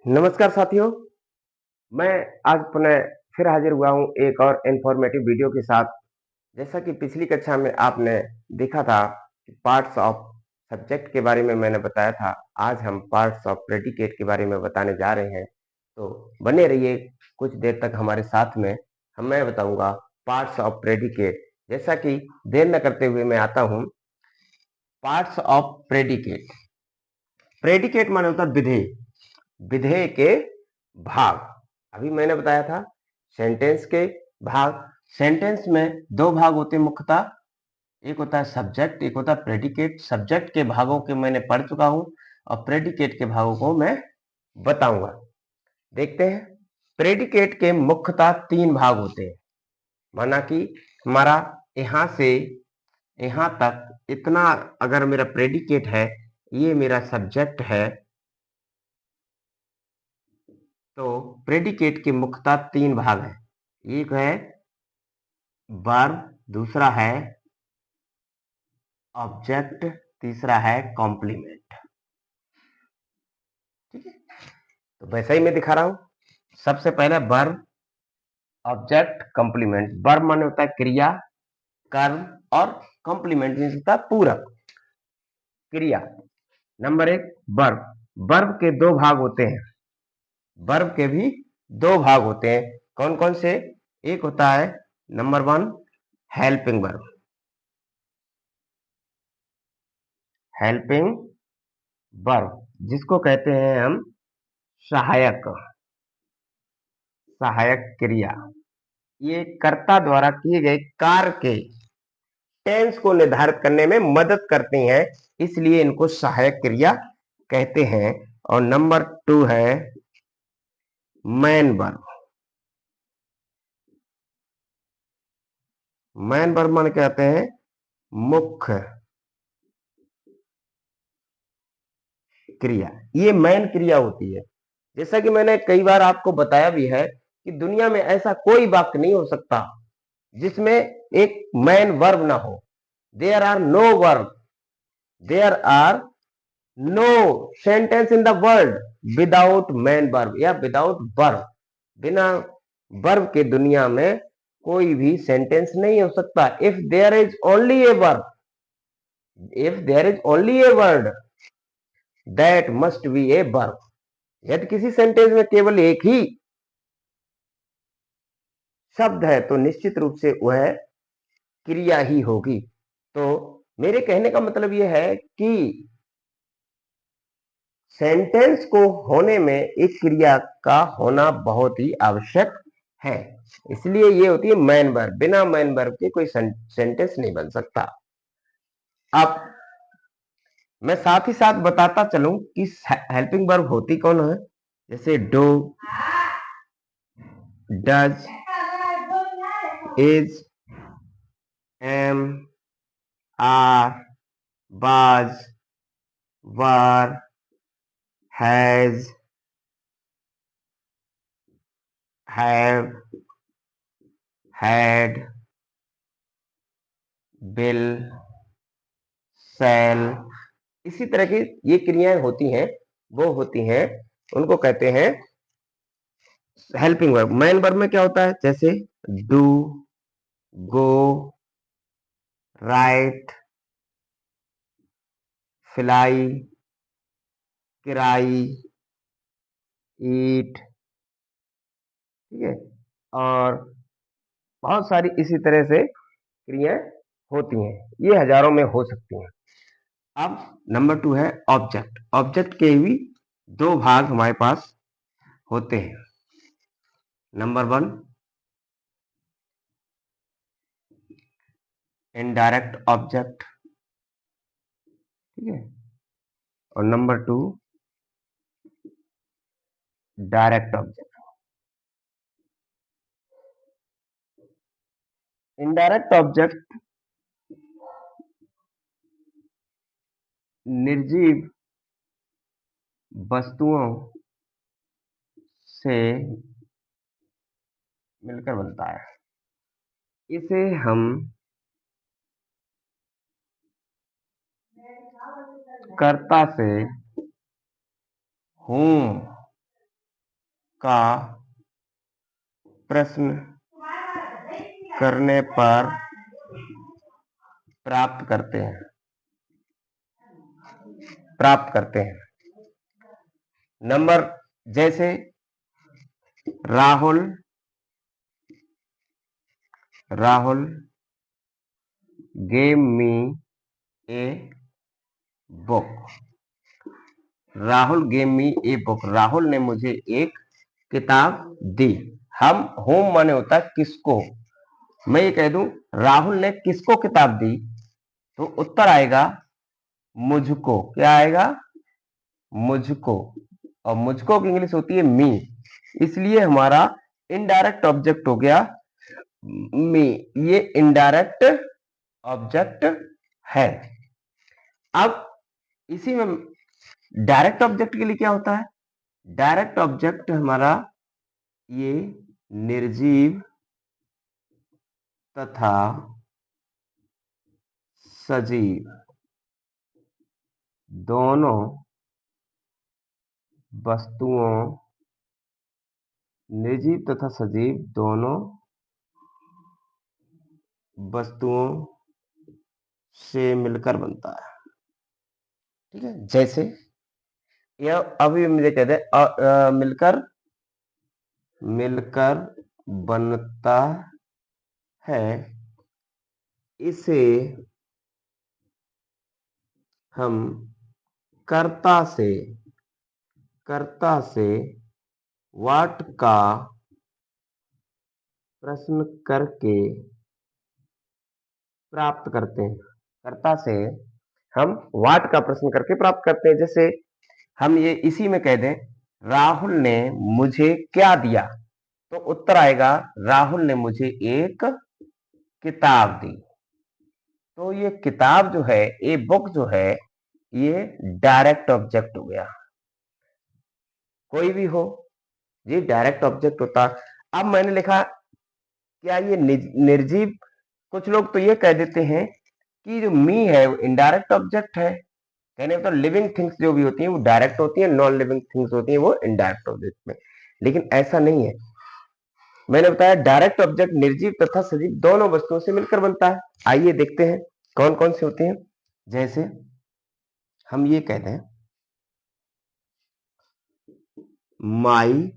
नमस्कार साथियों, मैं आज पुनः फिर हाजिर हुआ हूँ एक और इन्फॉर्मेटिव वीडियो के साथ। जैसा कि पिछली कक्षा में आपने देखा था कि पार्ट्स ऑफ सब्जेक्ट के बारे में मैंने बताया था, आज हम पार्ट्स ऑफ प्रेडिकेट के बारे में बताने जा रहे हैं। तो बने रहिए कुछ देर तक हमारे साथ में। मैं बताऊंगा पार्ट्स ऑफ प्रेडिकेट। जैसा कि देर न करते हुए मैं आता हूँ, पार्ट्स ऑफ प्रेडिकेट। प्रेडिकेट माने होता है विधेय, विधेय के भाग। अभी मैंने बताया था सेंटेंस के भाग। सेंटेंस में दो भाग होते हैं मुख्यतः, एक होता है सब्जेक्ट, एक होता है प्रेडिकेट। सब्जेक्ट के भागों के मैंने पढ़ चुका हूं और प्रेडिकेट के भागों को मैं बताऊंगा। देखते हैं। प्रेडिकेट के मुख्यतः तीन भाग होते हैं। माना कि हमारा यहां से यहां तक इतना अगर मेरा प्रेडिकेट है, ये मेरा सब्जेक्ट है, तो प्रेडिकेट के मुख्यतः तीन भाग हैं। एक है वर्ब, दूसरा है ऑब्जेक्ट, तीसरा है कॉम्प्लीमेंट। ठीक है, तो वैसा ही मैं दिखा रहा हूं। सबसे पहले वर्ब, ऑब्जेक्ट, कॉम्प्लीमेंट। वर्ब माने होता है क्रिया, कर्म, और कॉम्प्लीमेंट मीन्स होता है पूरक क्रिया। नंबर एक, वर्ब। वर्ब के दो भाग होते हैं। वर्ब के भी दो भाग होते हैं। कौन कौन से? एक होता है number one, helping verb. Helping verb जिसको कहते हैं हम सहायक, सहायक क्रिया। ये कर्ता द्वारा किए गए कार्य के टेंस को निर्धारित करने में मदद करती हैं, इसलिए इनको सहायक क्रिया कहते हैं। और नंबर टू है मैन वर्ब। मैन वर्ब मान कहते हैं मुख्य क्रिया। ये मैन क्रिया होती है। जैसा कि मैंने कई बार आपको बताया भी है कि दुनिया में ऐसा कोई वाक्य नहीं हो सकता जिसमें एक मैन वर्ब ना हो। There are no verb, there are no sentence in the world without main verb या विदाउट वर्ब। बिना वर्ब के दुनिया में कोई भी सेंटेंस नहीं हो सकता। If there is only a verb, if there is only a word, that must be a verb. यदि किसी सेंटेंस में केवल एक ही शब्द है तो निश्चित रूप से वह क्रिया ही होगी। तो मेरे कहने का मतलब यह है कि सेंटेंस को होने में एक क्रिया का होना बहुत ही आवश्यक है। इसलिए ये होती है मैन वर्ब। बिना मैन वर्ब के कोई सेंटेंस नहीं बन सकता। अब मैं साथ ही साथ बताता चलूं कि हेल्पिंग वर्ब होती कौन है। जैसे do, does, is, am, are, was, were, has, have, had, will, shall. इसी तरह की ये क्रियाएं होती हैं, वो होती हैं, उनको कहते हैं हेल्पिंग वर्ब। मैन वर्ब में क्या होता है? जैसे डू, गो, राइट, फ्लाई, किराई, ईट। ठीक है, और बहुत सारी इसी तरह से क्रियाएं होती हैं। ये हजारों में हो सकती हैं। अब नंबर टू है ऑब्जेक्ट। ऑब्जेक्ट के भी दो भाग हमारे पास होते हैं। Number one, indirect object. ठीक है, और number two, direct object. Indirect object निर्जीव वस्तुओं से मिलकर बनता है। इसे हम कर्ता से हूं का प्रश्न करने पर प्राप्त करते हैं। नंबर जैसे Rahul gave me a book। Rahul gave me a book। Rahul ने मुझे एक किताब दी। हम होम माने होता है किसको। मैं ये कह दूं राहुल ने किसको किताब दी, तो उत्तर आएगा मुझको। क्या आएगा? मुझको। और मुझको की इंग्लिश होती है मी, इसलिए हमारा इनडायरेक्ट ऑब्जेक्ट हो गया मी। ये इनडायरेक्ट ऑब्जेक्ट है। अब इसी में डायरेक्ट ऑब्जेक्ट के लिए क्या होता है? डायरेक्ट ऑब्जेक्ट हमारा ये निर्जीव तथा सजीव दोनों वस्तुओं, निर्जीव तथा सजीव दोनों वस्तुओं से मिलकर बनता है। ठीक है, जैसे यह अभी मुझे कहते हैं मिलकर बनता है। इसे हम कर्ता से वाट का प्रश्न करके प्राप्त करते हैं। कर्ता से हम वाट का प्रश्न करके प्राप्त करते हैं। जैसे हम ये इसी में कह दें राहुल ने मुझे क्या दिया, तो उत्तर आएगा राहुल ने मुझे एक किताब दी। तो ये किताब जो है, ये बुक जो है, ये डायरेक्ट ऑब्जेक्ट हो गया। कोई भी हो, ये डायरेक्ट ऑब्जेक्ट होता। अब मैंने लिखा क्या ये निर्जीव। कुछ लोग तो ये कह देते हैं कि जो मी है वो इनडायरेक्ट ऑब्जेक्ट है। कहने मतलब लिविंग थिंग्स जो भी होती हैं वो डायरेक्ट होती हैं, नॉन लिविंग थिंग्स होती हैं वो इनडायरेक्ट ऑब्जेक्ट में। लेकिन ऐसा नहीं है। मैंने बताया डायरेक्ट ऑब्जेक्ट निर्जीव तथा सजीव दोनों वस्तुओं से मिलकर बनता है। आइए देखते हैं कौन कौन से होते हैं। जैसे हम ये कहते हैं my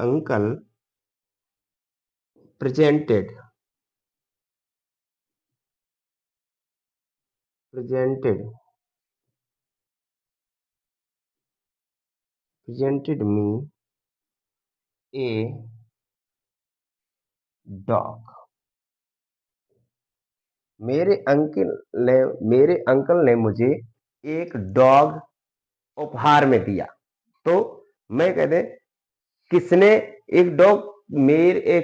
uncle presented me a dog. मेरे अंकल ने मुझे एक डॉग उपहार में दिया। तो मैं कहते किसने एक डॉग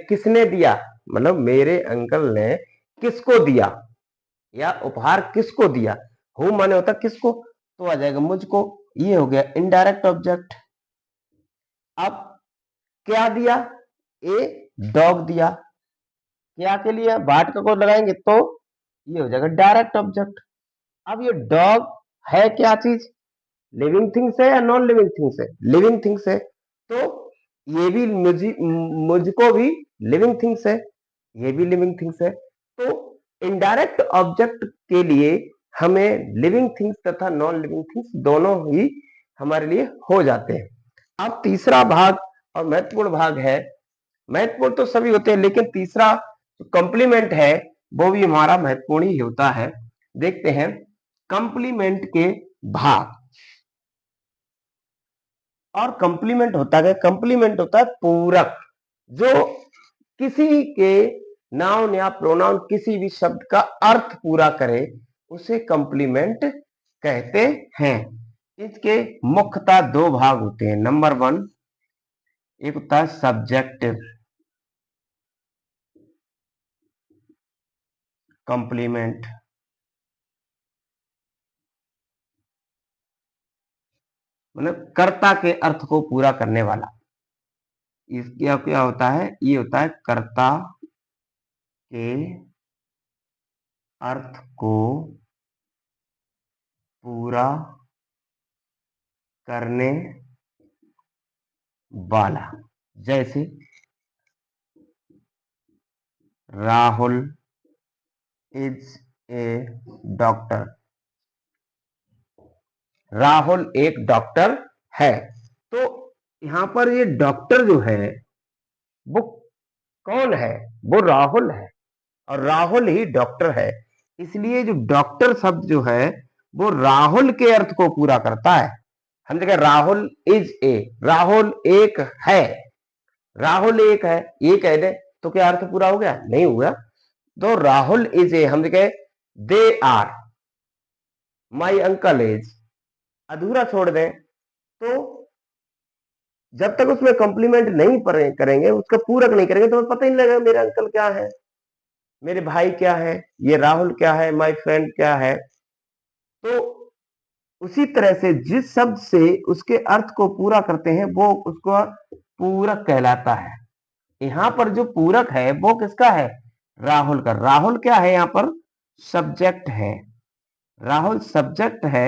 किसने दिया, मतलब मेरे अंकल ने किसको दिया या उपहार किसको दिया। हु माने होता किसको, तो आ जाएगा मुझको। ये हो गया इनडायरेक्ट ऑब्जेक्ट। अब क्या दिया? ए डॉग दिया। क्या के लिए? बाट का कोड लगाएंगे तो ये हो जाएगा डायरेक्ट ऑब्जेक्ट। अब ये डॉग है क्या चीज? लिविंग थिंग्स है या नॉन लिविंग थिंग्स है? लिविंग थिंग्स है। तो ये भी मुझको भी लिविंग थिंग्स है, ये भी लिविंग थिंग्स है। तो इनडायरेक्ट ऑब्जेक्ट के लिए हमें लिविंग थिंग्स तथा नॉन लिविंग थिंग्स दोनों ही हमारे लिए हो जाते हैं। अब तीसरा भाग और महत्वपूर्ण भाग है। महत्वपूर्ण तो सभी होते हैं, लेकिन तीसरा कंप्लीमेंट है वो भी हमारा महत्वपूर्ण ही होता है। देखते हैं कंप्लीमेंट के भाग। और कंप्लीमेंट होता है, कंप्लीमेंट होता है पूरक। जो किसी के नाउन या प्रोनाउन किसी भी शब्द का अर्थ पूरा करे उसे कंप्लीमेंट कहते हैं। इसके मुख्यतः दो भाग होते हैं। नंबर 1 एक होता है सब्जेक्टिव कंप्लीमेंट, मतलब कर्ता के अर्थ को पूरा करने वाला। इसके क्या होता है? ये होता है कर्ता के अर्थ को पूरा करने वाला, जैसे Rahul is a doctor. Rahul एक डॉक्टर है। तो यहां पर ये डॉक्टर जो है वो कौन है? वो राहुल है, और राहुल ही डॉक्टर है। इसलिए जो डॉक्टर शब्द जो है वो राहुल के अर्थ को पूरा करता है। हम जगह राहुल इज ए, राहुल एक है, राहुल एक है, ये कह दे तो क्या अर्थ पूरा हो गया? नहीं हुआ। तो राहुल इज ए हम जगह they are, my uncle is, अधूरा छोड़ दें तो जब तक उसमें कॉम्प्लीमेंट नहीं करेंगे, उसका पूरक नहीं करेंगे, तो पता ही नहीं लगेगा मेरे अंकल क्या है, मेरे भाई क्या है, ये राहुल क्या है, माय फ्रेंड क्या है। तो उसी तरह से जिस शब्द से उसके अर्थ को पूरा करते हैं वो उसको पूरक कहलाता है। यहां पर जो पूरक है वो किसका है? राहुल का। राहुल क्या है? यहां पर सब्जेक्ट है। राहुल सब्जेक्ट है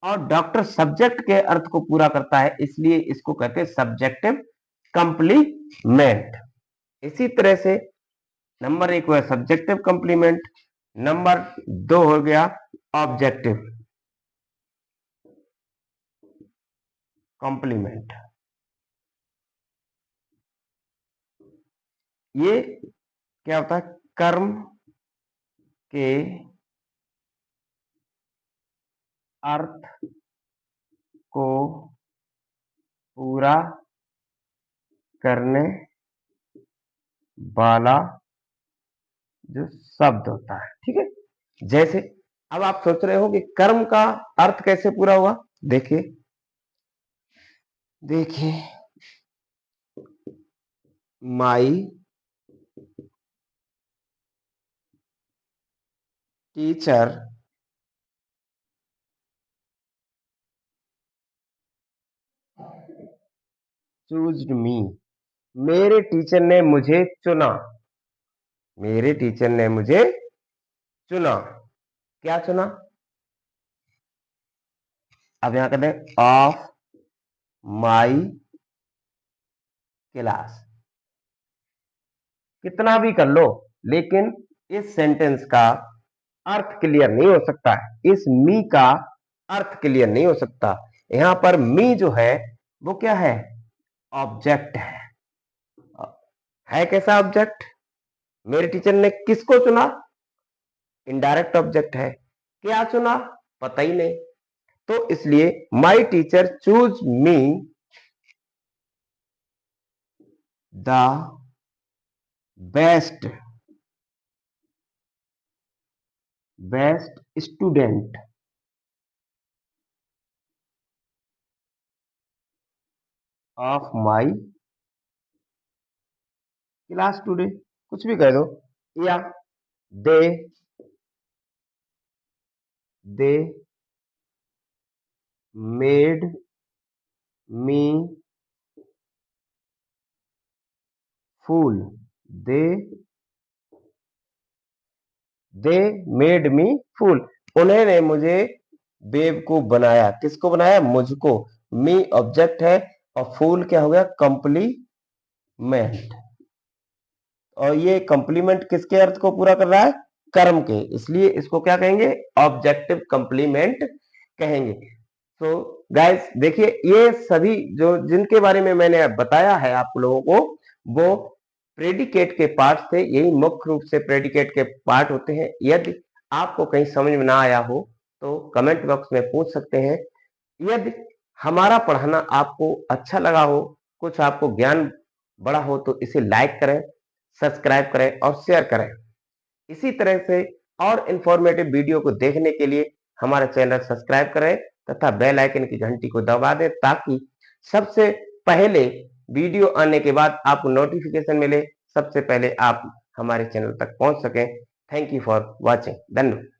और डॉक्टर सब्जेक्ट के अर्थ को पूरा करता है, इसलिए इसको कहते हैं सब्जेक्टिव कंप्लीमेंट। इसी तरह से नंबर 1 हुआ सब्जेक्टिव कंप्लीमेंट, नंबर 2 हो गया ऑब्जेक्टिव कंप्लीमेंट। ये क्या होता है? कर्म के अर्थ को पूरा करने वाला जो शब्द होता है, ठीक है। जैसे अब आप सोच रहे हो कि कर्म का अर्थ कैसे पूरा हुआ। देखिए देखिए, माई टीचर चूज्ड मी, मेरे टीचर ने मुझे चुना, मेरे टीचर ने मुझे चुना। क्या चुना? अब यहां कहते हैं ऑफ माई क्लास। कितना भी कर लो लेकिन इस सेंटेंस का अर्थ क्लियर नहीं हो सकता है, इस मी का अर्थ क्लियर नहीं हो सकता। यहां पर मी जो है वो क्या है? ऑब्जेक्ट है कैसा ऑब्जेक्ट? मेरे टीचर ने किसको चुना? इनडायरेक्ट ऑब्जेक्ट है। क्या चुना? पता ही नहीं। तो इसलिए my teacher choose me the best best student of my class today. कुछ भी कह दो, या दे they made me fool, they they made me फूल, उन्होंने मुझे बेवकूफ बनाया। किसको बनाया? मुझको। मी ऑब्जेक्ट है और फूल क्या हो गया? कंप्लीमेंट। और ये कंप्लीमेंट किसके अर्थ को पूरा कर रहा है? कर्म के, इसलिए इसको क्या कहेंगे? ऑब्जेक्टिव कंप्लीमेंट कहेंगे। तो गाइस देखिए, ये सभी जो जिनके बारे में मैंने बताया है आप लोगों को, वो प्रेडिकेट के पार्ट थे। यही मुख्य रूप से प्रेडिकेट के पार्ट होते हैं। यदि आपको कहीं समझ में ना आया हो तो कमेंट बॉक्स में पूछ सकते हैं। यदि हमारा पढ़ाना आपको अच्छा लगा हो, कुछ आपको ज्ञान बड़ा हो, तो इसे लाइक करें, सब्सक्राइब करें और शेयर करें। इसी तरह से और इंफॉर्मेटिव वीडियो को देखने के लिए हमारा चैनल सब्सक्राइब करें तथा बेल आइकन की घंटी को दबा दें, ताकि सबसे पहले वीडियो आने के बाद आपको नोटिफिकेशन मिले, सबसे पहले आप हमारे चैनल तक पहुंच सकें। Thank you for watching. धन्यवाद।